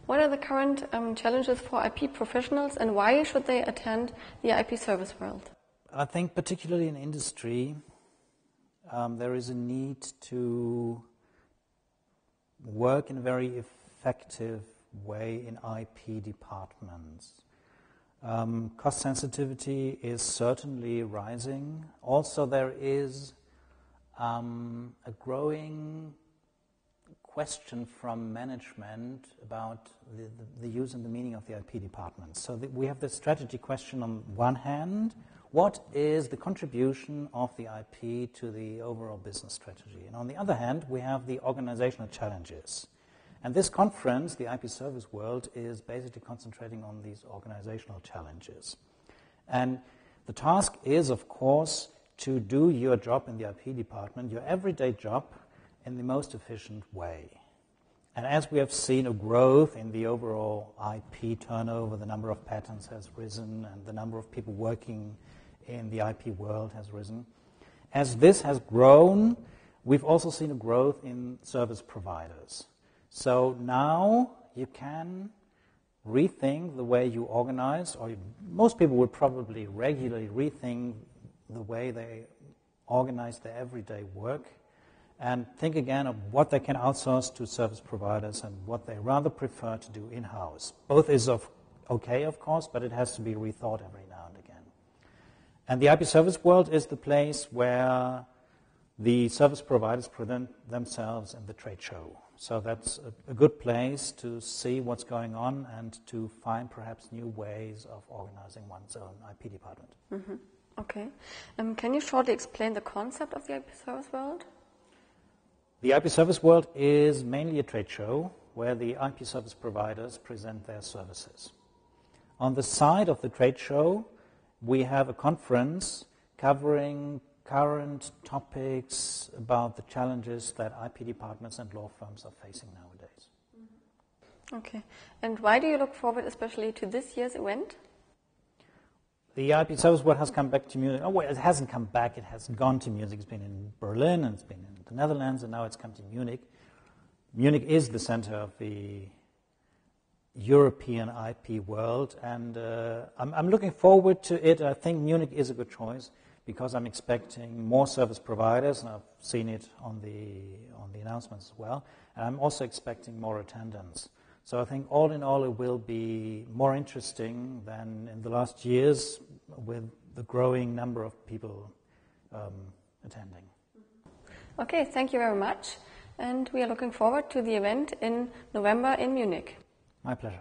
What are the current challenges for IP professionals, and why should they attend the IP Service World? I think particularly in industry, there is a need to work in a very effective way in IP departments. Cost sensitivity is certainly rising. Also, there is a growing question from management about the use and the meaning of the IP department. So we have the strategy question on one hand. What is the contribution of the IP to the overall business strategy? And on the other hand, we have the organizational challenges. And this conference, the IP Service World, is basically concentrating on these organizational challenges. And the task is, of course, to do your job in the IP department, your everyday job, in the most efficient way. And as we have seen a growth in the overall IP turnover, the number of patents has risen and the number of people working in the IP world has risen. As this has grown, we've also seen a growth in service providers. So now you can rethink the way you organize, or most people would probably regularly rethink the way they organize their everyday work and think again of what they can outsource to service providers and what they rather prefer to do in-house. Both is okay, of course, but it has to be rethought every now and again. And the IP Service World is the place where the service providers present themselves in the trade show. So that's a good place to see what's going on and to find perhaps new ways of organizing one's own IP department. Mm-hmm. Okay. Can you shortly explain the concept of the IP Service World? The IP Service World is mainly a trade show where the IP service providers present their services. On the side of the trade show, we have a conference covering current topics about the challenges that IP departments and law firms are facing nowadays. Okay. And why do you look forward especially to this year's event? The IP Service World has come back to Munich. Oh, well, it hasn't come back. It has gone to Munich. It's been in Berlin, and it's been in the Netherlands, and now it's come to Munich. Munich is the center of the European IP world, and I'm looking forward to it. I think Munich is a good choice because I'm expecting more service providers, and I've seen it on the announcements as well. And I'm also expecting more attendance. So I think all in all, it will be more interesting than in the last years with the growing number of people attending. Okay, thank you very much. And we are looking forward to the event in November in Munich. My pleasure.